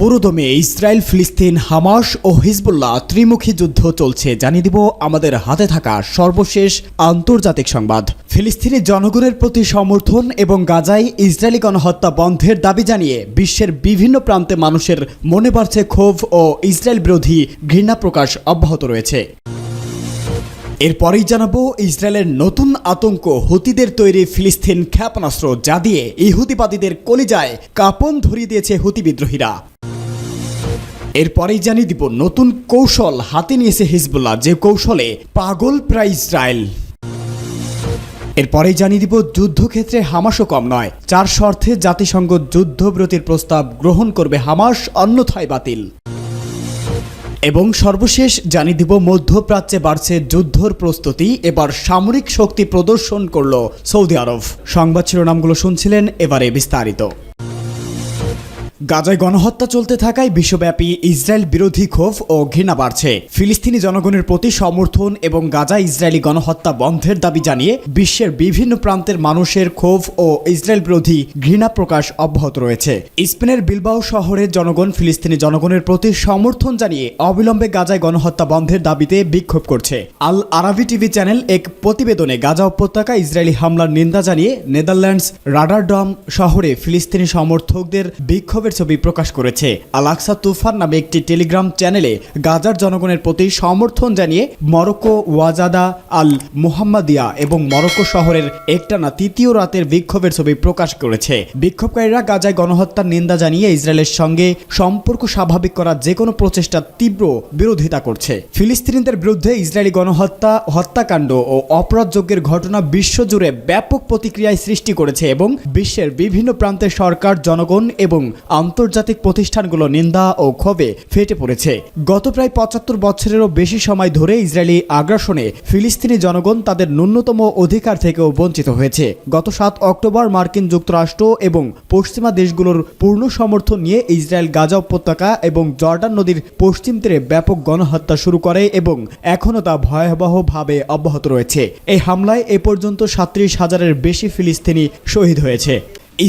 পুরোদমে ইসরায়েল, ফিলিস্তিন, হামাস ও হিজবুল্লাহ ত্রিমুখী যুদ্ধ চলছে। জানিয়ে দিব আমাদের হাতে থাকা সর্বশেষ আন্তর্জাতিক সংবাদ। ফিলিস্তিনি জনগণের প্রতি সমর্থন এবং গাজায় ইসরায়েলি গণহত্যা বন্ধের দাবি জানিয়ে বিশ্বের বিভিন্ন প্রান্তে মানুষের মনে বাড়ছে ক্ষোভ ও ইসরায়েল বিরোধী ঘৃণা প্রকাশ অব্যাহত রয়েছে। এরপরেই জানাবো ইসরায়েলের নতুন আতঙ্ক, হুতিদের তৈরি ফিলিস্তিন ক্ষেপণাস্ত্র, যা দিয়ে ইহুদিবাদীদের কলিজায় কাঁপন ধরিয়ে দিয়েছে হুতি বিদ্রোহীরা। এরপরেই জানিয়ে দিব নতুন কৌশল হাতে নিয়েছে হিজবুল্লাহ, যে কৌশলে পাগল প্রায় ইসরায়েল। এরপরেই জানিয়ে দিব যুদ্ধক্ষেত্রে হামাসও কম নয়, 4 শর্তে জাতিসংঘ যুদ্ধবিরতির প্রস্তাব গ্রহণ করবে হামাস, অন্যথায় বাতিল। এবং সর্বশেষ জানিয়ে দিব মধ্যপ্রাচ্যে বাড়ছে যুদ্ধর প্রস্তুতি, এবার সামরিক শক্তি প্রদর্শন করল সৌদি আরব। সংবাদ শিরোনামগুলো শুনছিলেন, এবারে বিস্তারিত। গাজায় গণহত্যা চলতে থাকায় বিশ্বব্যাপী ইসরায়েল বিরোধী ক্ষোভ ও ঘৃণা বাড়ছে। ফিলিস্তিনি জনগণের প্রতি সমর্থন এবং গাজায় ইসরায়েলি গণহত্যা বন্ধের দাবি জানিয়ে বিশ্বের বিভিন্ন প্রান্তের মানুষের ক্ষোভ ও ইসরায়েল বিরোধী ঘৃণা প্রকাশ অব্যাহত রয়েছে। স্পেনের বিলবাও শহরের জনগণ ফিলিস্তিনি জনগণের প্রতি সমর্থন জানিয়ে অবিলম্বে গাজায় গণহত্যা বন্ধের দাবিতে বিক্ষোভ করছে। আল আরাবি টিভি চ্যানেল এক প্রতিবেদনে গাজা উপত্যকা ইসরায়েলি হামলার নিন্দা জানিয়ে নেদারল্যান্ডস রাডারডাম শহরে ফিলিস্তিনি সমর্থকদের বিক্ষোভের ছবি প্রকাশ করেছে। আল আকসা তুফান নামে একটি টেলিগ্রাম চ্যানেলে গাজার জনগণের প্রতি সমর্থন জানিয়ে মরক্কো, ওয়াজাদা আল মুহাম্মাদিয়া এবং মরক্কো শহরের একটানা তৃতীয় রাতের বিক্ষোভের ছবি প্রকাশ করেছে। বিক্ষোভকারীরা গাজায় গণহত্যার নিন্দা জানিয়ে ইসরায়েলের সঙ্গে সম্পর্ক স্বাভাবিক করার যে কোনো প্রচেষ্টার তীব্র বিরোধিতা করছে। ফিলিস্তিনিদের বিরুদ্ধে ইসরায়েলি গণহত্যা, হত্যাকাণ্ড ও অপরাধযজ্ঞের ঘটনা বিশ্বজুড়ে ব্যাপক প্রতিক্রিয়ায় সৃষ্টি করেছে এবং বিশ্বের বিভিন্ন প্রান্তের সরকার, জনগণ এবং আন্তর্জাতিক প্রতিষ্ঠানগুলো নিন্দা ও ক্ষোভে ফেটে পড়েছে। গত প্রায় 75 বছরেরও বেশি সময় ধরে ইসরায়েলি আগ্রাসনে ফিলিস্তিনি জনগণ তাদের ন্যূনতম অধিকার থেকেও বঞ্চিত হয়েছে। গত 7 অক্টোবর মার্কিন যুক্তরাষ্ট্র এবং পশ্চিমা দেশগুলোর পূর্ণ সমর্থন নিয়ে ইসরায়েল গাজা উপত্যকা এবং জর্ডান নদীর পশ্চিম তীরে ব্যাপক গণহত্যা শুরু করে এবং এখনও তা ভয়াবহভাবে অব্যাহত রয়েছে। এই হামলায় এ পর্যন্ত 37,000-এর বেশি ফিলিস্তিনি শহীদ হয়েছে।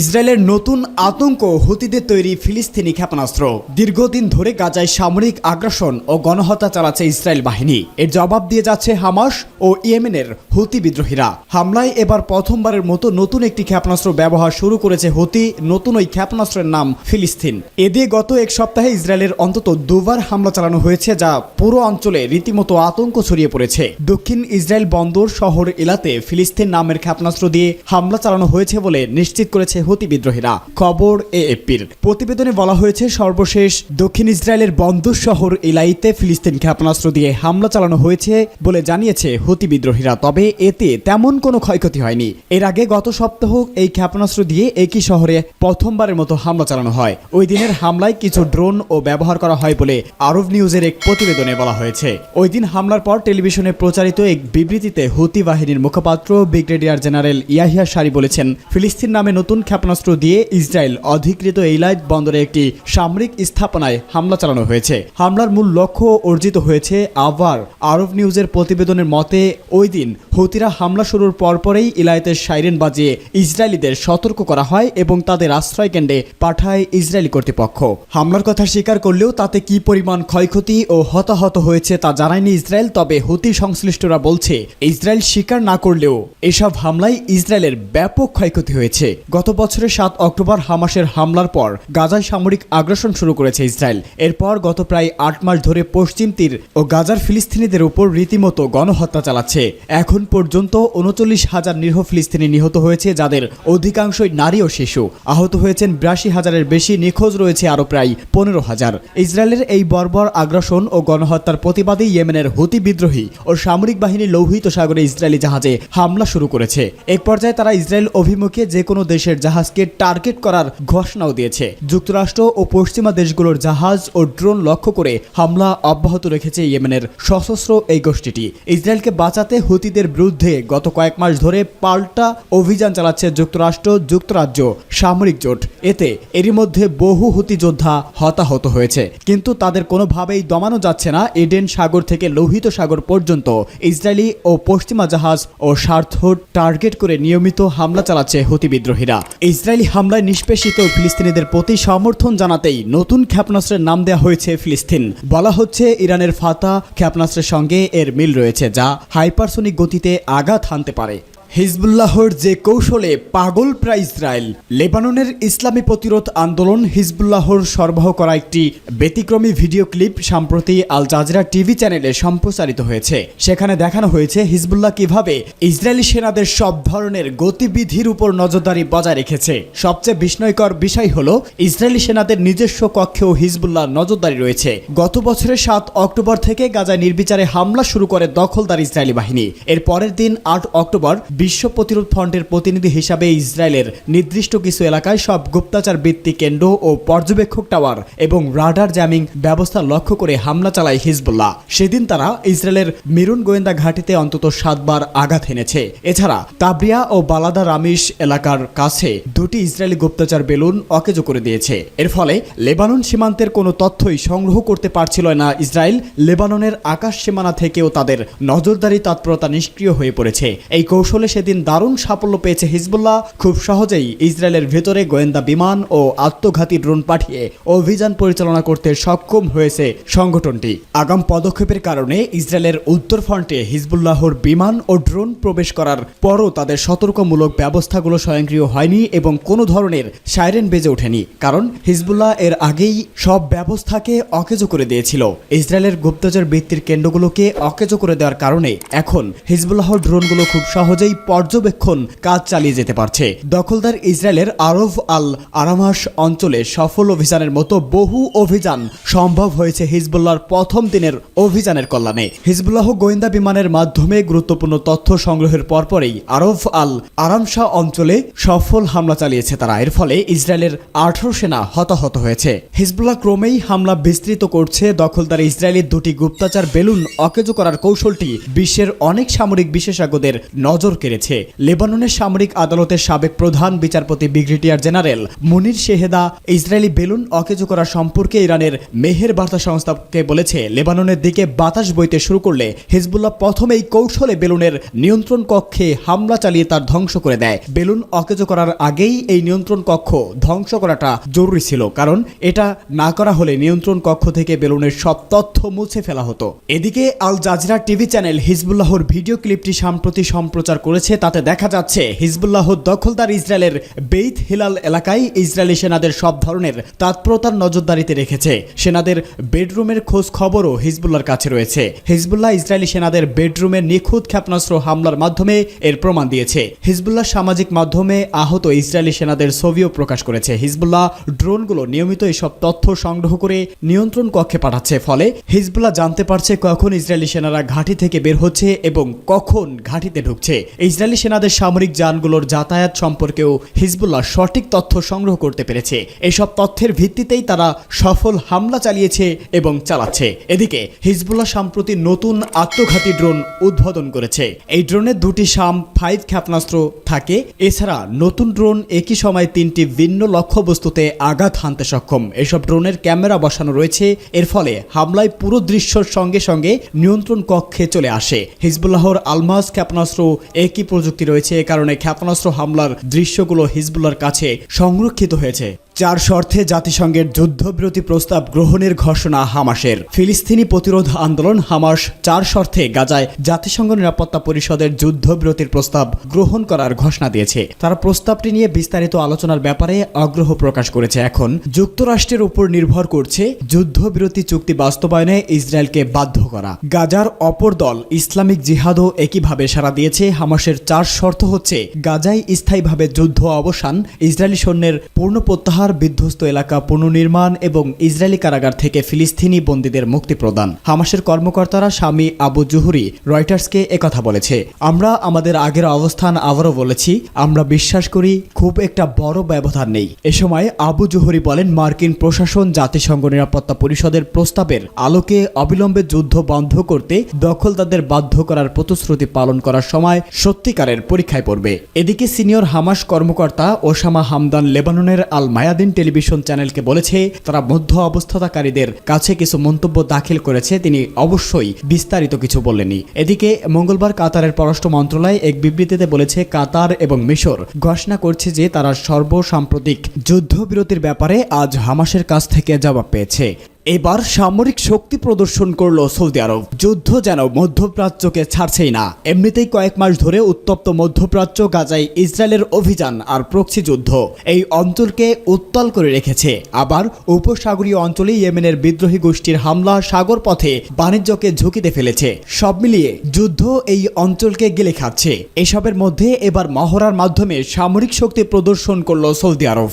ইসরায়েলের নতুন আতঙ্ক, হুতিদের তৈরি ফিলিস্তিনি ক্ষেপণাস্ত্র। দীর্ঘদিন ধরে গাজায় সামরিক আগ্রাসন ও গণহত্যা চালাচ্ছে ইসরায়েল বাহিনী। এর জবাব দিয়ে যাচ্ছে হামাস ও ইয়েমেনের হুতি বিদ্রোহীরা। হামলায় এবার প্রথমবারের মতো নতুন একটি ক্ষেপণাস্ত্র ব্যবহার শুরু করেছে হুতি। নতুন ওই ক্ষেপণাস্ত্রের নাম ফিলিস্তিন। এ দিয়ে গত এক সপ্তাহে ইসরায়েলের অন্তত 2বার হামলা চালানো হয়েছে, যা পুরো অঞ্চলে রীতিমতো আতঙ্ক ছড়িয়ে পড়েছে। দক্ষিণ ইসরায়েল বন্দর শহর এলাতে ফিলিস্তিন নামের ক্ষেপণাস্ত্র দিয়ে হামলা চালানো হয়েছে বলে নিশ্চিত করেছে হুতি বিদ্রোহীরা। খবর এএফপির। প্রতিবেদনে বলা হয়েছে, সর্বশেষ দক্ষিণ ইসরায়েলের বন্দর শহর এলাইতে ফিলিস্তিন ক্ষেপণাস্ত্র দিয়ে হামলা চালানো হয়েছে বলে জানিয়েছে হুতি বিদ্রোহীরা। তবে এতে তেমন কোনো ক্ষয়ক্ষতি হয়নি। এর আগে গত সপ্তাহ এই ক্ষেপণাস্ত্র দিয়ে একই শহরে প্রথমবারের মতো হামলা চালানো হয়। ওই দিনের হামলায় কিছু ড্রোন ও ব্যবহার করা হয় বলে আরব নিউজের এক প্রতিবেদনে বলা হয়েছে। ওই দিন হামলার পর টেলিভিশনে প্রচারিত এক বিবৃতিতে হুতি বাহিনীর মুখপাত্র ব্রিগেডিয়ার জেনারেল ইয়াহিয়া সারি বলেছেন, ফিলিস্তিন নামে নতুন ক্ষেপণাস্ত্র দিয়ে ইসরায়েল অধিকৃত এইলাইট বন্দরে একটি সামরিক স্থাপনায় হামলা চালানো হয়েছে। হামলার মূল লক্ষ্য অর্জিত হয়েছে। আবার আরব নিউজের প্রতিবেদনের মতে, ওই দিন হুতিরা হামলা শুরুর পরপরেই ইলাইতের সাইরেন বাজিয়ে ইসরায়েলিদের সতর্ক করা হয় এবং তাদের আশ্রয় কেন্দ্রে পাঠায় ইসরায়েলি কর্তৃপক্ষ। হামলার কথা স্বীকার করলেও তাতে কি পরিমাণ ক্ষয়ক্ষতি ও হতাহত হয়েছে তা জানায়নি ইসরায়েল। তবে হুতি সংশ্লিষ্টরা বলছে, ইসরায়েল স্বীকার না করলেও এসব হামলায় ইসরায়েলের ব্যাপক ক্ষয়ক্ষতি হয়েছে। গত বছরের 7 অক্টোবর হামাসের হামলার পর গাজায় সামরিক আগ্রাসন শুরু করেছে ইসরায়েল। এরপর গত প্রায় 8 মাস ধরে পশ্চিম তীর ও গাজার ফিলিস্তিনিদের উপর রীতিমতো গণহত্যা চালাচ্ছে। এখন পর্যন্ত 39,000 নিরীহ ফিলিস্তিনি নিহত হয়েছে, যাদের অধিকাংশই নারী ও শিশু। আহত হয়েছেন 82,000-এর বেশি, নিখোঁজ রয়েছে আরও প্রায় 15,000। ইসরায়েলের এই বর্বর আগ্রাসন ও গণহত্যার প্রতিবাদে ইয়েমেনের হুতি বিদ্রোহী ও সামরিক বাহিনী লোহিত সাগরে ইসরায়েলি জাহাজে হামলা শুরু করেছে। এক পর্যায়ে তারা ইসরায়েল অভিমুখে যে কোনো দেশের জাহাজকে টার্গেট করার ঘোষণাও দিয়েছে। যুক্তরাষ্ট্র ও পশ্চিমা দেশগুলোর জাহাজ ও ড্রোন লক্ষ্য করে হামলা অব্যাহত রেখেছে ইয়েমেনের সশস্ত্র এই গোষ্ঠীটি। ইসরায়েলকে বাঁচাতে হুতিদের বিরুদ্ধে গত কয়েক মাস ধরে পাল্টা অভিযান চালাচ্ছে যুক্তরাষ্ট্র, যুক্তরাজ্য সামরিক জোট। এতে এরই মধ্যে বহু হুতি যোদ্ধা হতাহত হয়েছে, কিন্তু তাদের কোনোভাবেই দমানো যাচ্ছে না। এডেন সাগর থেকে লোহিত সাগর পর্যন্ত ইসরায়েলি ও পশ্চিমা জাহাজ ও স্বার্থ টার্গেট করে নিয়মিত হামলা চালাচ্ছে হুতি বিদ্রোহীরা। ইসরায়েলি হামলায় নিষ্পেষিত ফিলিস্তিনিদের প্রতি সমর্থন জানাতেই নতুন ক্ষেপণাস্ত্রের নাম দেওয়া হয়েছে ফিলিস্তিন। বলা হচ্ছে ইরানের ফাতা ক্ষেপণাস্ত্রের সঙ্গে এর মিল রয়েছে, যা হাইপারসোনিক গতিতে আঘাত হানতে পারে। হিজবুল্লাহর যে কৌশলে পাগল প্রায় ইসরায়েল। লেবাননের ইসলামী প্রতিরোধ আন্দোলন হিজবুল্লাহর সরবরাহ করা একটি ব্যতিক্রমী ভিডিও ক্লিপ সম্প্রতি আল জাজিরা টিভি চ্যানেলে সম্প্রচারিত হয়েছে। সেখানে দেখানো হয়েছে হিজবুল্লাহ কিভাবে ইসরায়েলি সেনাদের সব ধরনের গতিবিধির উপর নজরদারি বজায় রেখেছে। সবচেয়ে বিস্ময়কর বিষয় হলো ইসরায়েলি সেনাদের নিজস্ব কক্ষেও হিজবুল্লাহ নজরদারি রয়েছে। গত বছরের 7 অক্টোবর থেকে গাজায় নির্বিচারে হামলা শুরু করে দখলদার ইসরায়েলি বাহিনী। এর পরের দিন 8 অক্টোবর বিশ্ব প্রতিরোধ ফ্রন্টের প্রতিনিধি হিসাবে ইসরায়েলের নির্দিষ্ট কিছু এলাকায় সব গুপ্তচর ভিত্তিক কেন্দ্র ও পর্যবেক্ষক টাওয়ার এবং রাডার জ্যামিং ব্যবস্থা লক্ষ্য করে হামলা চালায় হিজবুল্লাহ। সেদিন তারা ইসরায়েলের মিরুন গোয়েন্দা ঘাঁটিতে অন্তত 7 বার আঘাত এনেছে। এছাড়া তাবরিয়া ও বালাদা রামিশ এলাকার কাছে 2টি ইসরায়েলি গুপ্তচর বেলুন অকেজো করে দিয়েছে। এর ফলে লেবানন সীমান্তের কোনো তথ্যই সংগ্রহ করতে পারছিল না ইসরায়েল। লেবাননের আকাশ সীমানা থেকেও তাদের নজরদারি তৎপরতা নিষ্ক্রিয় হয়ে পড়েছে। এই কৌশলে সেদিন দারুণ সাফল্য পেয়েছে হিজবুল্লাহ। খুব সহজেই ইসরায়েলের ভেতরে গোয়েন্দা বিমান ও আত্মঘাতী ড্রোন পাঠিয়ে অভিযান পরিচালনা করতে সক্ষম হয়েছে সংগঠনটি। আগাম পদক্ষেপের কারণে ইসরায়েলের উত্তর ফ্রন্টে হিজবুল্লাহর বিমান ও ড্রোন প্রবেশ করার পরও তাদের সতর্কমূলক ব্যবস্থাগুলো স্বয়ংক্রিয় হয়নি এবং কোনো ধরনের সাইরেন বেজে ওঠেনি, কারণ হিজবুল্লাহ এর আগেই সব ব্যবস্থাকে অকেজো করে দিয়েছিল। ইসরায়েলের গুপ্তচর বৃত্তির কেন্দ্রগুলোকে অকেজো করে দেওয়ার কারণে এখন হিজবুল্লাহর ড্রোনগুলো খুব সহজেই পর্যবেক্ষণ কাজ চালিয়ে যেতে পারছে। দখলদার ইসরায়েলের আরব আল আরামাস অঞ্চলে সফল অভিযানের মতো বহু অভিযান সম্ভব হয়েছে হিজবুল্লাহর প্রথম দিনের অভিযানের কল্যাণে। হিজবুল্লাহ গোয়েন্দা বিমানের মাধ্যমে গুরুত্বপূর্ণ তথ্য সংগ্রহের পরপরই আরব আল আরামশা অঞ্চলে সফল হামলা চালিয়েছে তারা। এর ফলে ইসরায়েলের 18 সেনা হতাহত হয়েছে। হিজবুল্লাহ ক্রমেই হামলা বিস্তৃত করছে। দখলদার ইসরায়েলের 2টি গুপ্তচর বেলুন অকেজো করার কৌশলটি বিশ্বের অনেক সামরিক বিশেষজ্ঞদের নজর কেড়েছে। লেবাননের সামরিক আদালতের সাবেক প্রধান বিচারপতি ব্রিগেডিয়ার জেনারেল মুনির শেহেদা ইসরায়েলি বেলুন অকেজো করা সম্পর্কে ইরানের মেহের বার্তা সংস্থাকে বলেছে, লেবাননের দিকে বাতাস বইতে শুরু করলে হিজবুল্লাহ প্রথমেই কৌশলে বেলুনের নিয়ন্ত্রণ কক্ষে হামলা চালিয়ে তার ধ্বংস করে দেয়। বেলুন অকেজো করার আগেই এই নিয়ন্ত্রণ কক্ষ ধ্বংস করাটা জরুরি ছিল, কারণ এটা না করা হলে নিয়ন্ত্রণ কক্ষ থেকে বেলুনের সব তথ্য মুছে ফেলা হতো। এদিকে আল জাজিরা টিভি চ্যানেল হিজবুল্লাহর ভিডিও ক্লিপটি সম্প্রতি সম্প্রচার করেছে। তাতে দেখা যাচ্ছে হিজবুল্লাহ দখলদার ইসরায়েলের বেইত হিলাল এলাকায় ইসরায়েলি সেনাদের সব ধরনের তৎপরতার নজরদারিতে রেখেছে। সেনাদের বেডরুমের খোঁজ খবরও হিজবুল্লাহর কাছে রয়েছে। হিজবুল্লাহ ইসরায়েলি সেনাদের বেডরুমে নিখুঁত ক্ষেপণাস্ত্র হামলার মাধ্যমে এর প্রমাণ দিয়েছে। হিজবুল্লাহ সামাজিক মাধ্যমে আহত ইসরায়েলি সেনাদের ছবিও প্রকাশ করেছে। হিজবুল্লাহ ড্রোনগুলো নিয়মিত এসব তথ্য সংগ্রহ করে নিয়ন্ত্রণ কক্ষে পাঠাচ্ছে। ফলে হিজবুল্লাহ জানতে পারছে কখন ইসরায়েলি সেনারা ঘাঁটি থেকে বের হচ্ছে এবং কখন ঘাঁটিতে ঢুকছে। ইসরায়েলি সেনাদের সামরিক যানগুলোর যাতায়াত সম্পর্কেও হিজবুল্লাহ সঠিক তথ্য সংগ্রহ করতে পেরেছে। এসব তথ্যের ভিত্তিতেই তারা সফল হামলা চালিয়েছে এবং চালাচ্ছে। এদিকে হিজবুল্লাহ সম্প্রতি নতুন আত্মঘাতী ড্রোন উদ্বোধন করেছে। এই ড্রোনে 2টি শাম 5 ক্ষেপণাস্ত্র থাকে। এছাড়া নতুন ড্রোন একই সময় 3টি ভিন্ন লক্ষ্যবস্তুতে আঘাত হানতে সক্ষম। এসব ড্রোনের ক্যামেরা বসানো রয়েছে। এর ফলে হামলায় পুরো দৃশ্যর সঙ্গে সঙ্গে নিয়ন্ত্রণ কক্ষে চলে আসে। হিজবুল্লাহর আলমাস ক্ষেপণাস্ত্র একই প্রযুক্তি রয়েছে, এ কারণে ক্ষেপণাস্ত্র হামলার দৃশ্যগুলো হিজবুল্লাহর কাছে সংরক্ষিত হয়েছে। 4 শর্তে জাতিসংঘের যুদ্ধবিরতি প্রস্তাব গ্রহণের ঘোষণা হামাসের। ফিলিস্তিনি প্রতিরোধ আন্দোলন হামাস 4 শর্তে গাজায় জাতিসংঘ নিরাপত্তা পরিষদের যুদ্ধবিরতির প্রস্তাব গ্রহণ করার ঘোষণা দিয়েছে। তারা প্রস্তাবটি নিয়ে বিস্তারিত আলোচনার ব্যাপারে আগ্রহ প্রকাশ করেছে। এখন যুক্তরাষ্ট্রের উপর নির্ভর করছে যুদ্ধবিরতি চুক্তি বাস্তবায়নে ইসরায়েলকে বাধ্য করা। গাজার অপর দল ইসলামিক জিহাদও একইভাবে সাড়া দিয়েছে। হামাসের 4 শর্ত হচ্ছে গাজায় স্থায়ীভাবে যুদ্ধ অবসান, ইসরায়েলি সৈন্যের পূর্ণ প্রত্যাহার, বিধ্বস্ত এলাকা পুনর্নির্মাণ এবং ইসরায়েলি কারাগার থেকে ফিলিস্তিনি বন্দীদের মুক্তি প্রদান। হামাসের কর্মকর্তারা স্বামী আবু জুহুরি রয়টার্সকে একথা বলেছে। আমরা আমাদের আগের অবস্থান আবারও বলেছি, আমরা বিশ্বাস করি খুব একটা বড় ব্যবধান নেই। এ সময় আবু জুহুরি বলেন, মার্কিন প্রশাসন জাতিসংঘ নিরাপত্তা পরিষদের প্রস্তাবের আলোকে অবিলম্বে যুদ্ধ বন্ধ করতে দখলদারদের বাধ্য করার প্রতিশ্রুতি পালন করার সময় সত্যিকারের পরীক্ষায় পড়বে। এদিকে সিনিয়র হামাস কর্মকর্তা ওসামা হামদান লেবাননের আল মায়াদ মায়াদিন টেলিভিশন চ্যানেলকে বলেছে তারা মধ্য অবস্থাকারীদের কাছে কিছু মন্তব্য দাখিল করেছে। তিনি অবশ্যই বিস্তারিত কিছু বলেননি। এদিকে মঙ্গলবার কাতারের পররাষ্ট্র মন্ত্রণালয় এক বিবৃতিতে বলেছে কাতার এবং মিশর ঘোষণা করছে যে তারা সর্বসাম্প্রতিক যুদ্ধবিরতির ব্যাপারে আজ হামাসের কাছ থেকে জবাব পেয়েছে। এবার সামরিক শক্তি প্রদর্শন করলো সৌদি আরব। যুদ্ধ যেন মধ্যপ্রাচ্যকে ছাড়ছেই না। এমনিতেই কয়েক মাস ধরে উত্তপ্ত মধ্যপ্রাচ্য, গাজায় ইসরায়েলের অভিযান আর প্রক্সি যুদ্ধ এই অঞ্চলকে উত্তাল করে রেখেছে। আবার উপসাগরীয় অঞ্চলে ইয়েমেনের বিদ্রোহী গোষ্ঠীর হামলা সাগর পথে বাণিজ্যকে ঝুঁকিতে ফেলেছে। সব মিলিয়ে যুদ্ধ এই অঞ্চলকে গিলে খাচ্ছে। এসবের মধ্যে এবার মহড়ার মাধ্যমে সামরিক শক্তি প্রদর্শন করলো সৌদি আরব।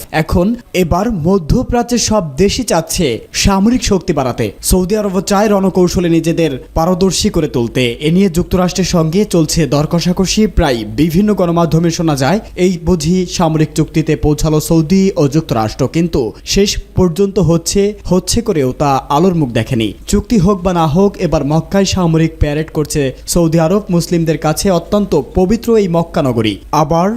এবার মধ্যপ্রাচ্যের সব দেশই চাচ্ছে সামরিক শক্তি বাড়াতে। সৌদি আরব চায় রণকৌশলে নিজেদের পারদর্শী করে তুলতে। এ নিয়ে যুক্তরাষ্ট্রের সঙ্গে চলছে দর কষাকষি। প্রায় বিভিন্ন গণমাধ্যমে শোনা যায় এই বুঝি সামরিক চুক্তিতে পৌঁছালো সৌদি ও যুক্তরাষ্ট্র, কিন্তু শেষ পর্যন্ত হচ্ছে করেও তা আলোর মুখ দেখেনি। চুক্তি হোক বা না হোক, এবার মক্কায় সামরিক প্যারেড করছে সৌদি আরব। মুসলিমদের কাছে অত্যন্ত পবিত্র এই মক্কা নগরী আবার